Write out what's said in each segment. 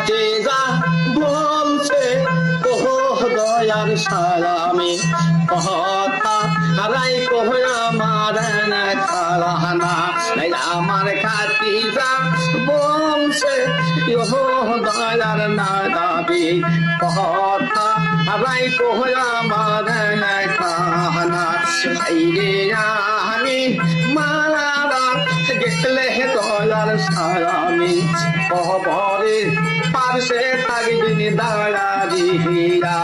কে যা বলছে দয়ার সালামে কথা রাই আমার খালানা আমার খাতি যা বলছে দয়ার না দাবি কথা রাই আমার খানা রে আমি মারা গেলে দয়ার সালামে কবরে পাশে থাকবেন দাঁড়াইয়া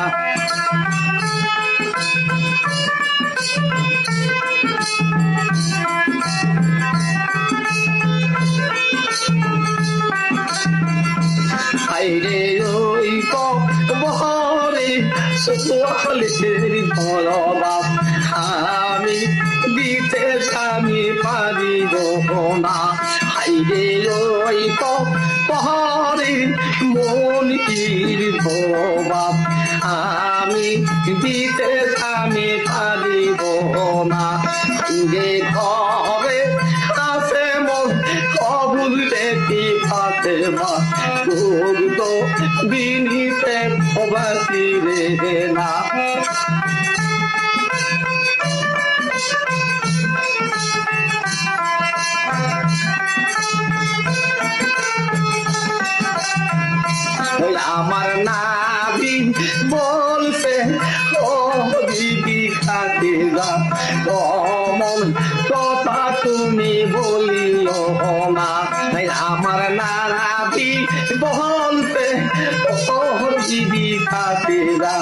হাইরে ওই কবরে সোয়ালের ধরবাপ আমি দিতে আমি পারিব না। হাইরে ওই কবরে মনির ধরবাপ আমি দিতে আমি পারিব না। হাইরে ঘরে আছে মন কবুল দেখি পাতে মা তো বিনিতে প্রবাসী রে না। আমার নাবি বলছে ও দিদি খাতে যা কমন কথা তুমি বলিও না। আমার নাবি বলছে ও দিদি খাতে যা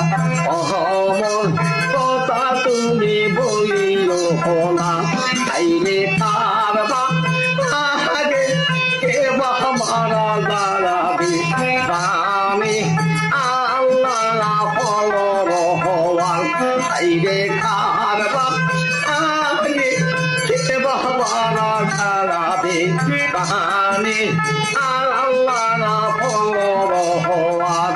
অমন কথা তুমি বলিও না। তাইলে তার আগে কে বা মারা দাঁড়াবে আমি আল্লাহ ফলর হওয়ার হাইরে কারবা আগে কে বা মারা দাঁড়াবে আমি আল্লাহ ফলর হওয়ার।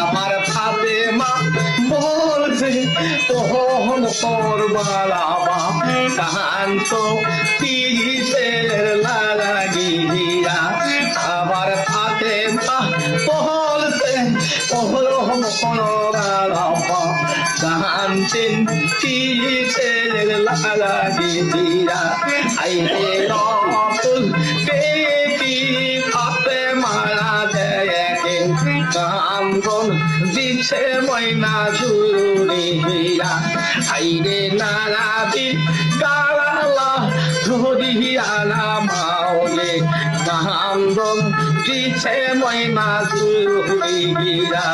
আমার ফাতে মা বলছে তখন করবালাবা কান তো তিরিশের লাগিয়া। আবার ফাতে মা বলছে তখন করবালাবা কান তিরিশের লাগিয়া। আইরে রতুল পেটি ফাতে মারা দেয় কান্দন দিচ্ছে ময়না জুড়িয়া। হাইরে নারাবি গালা ধরিয়া না মাওলে কান্দন দিচ্ছে ময়না জুড়িয়া।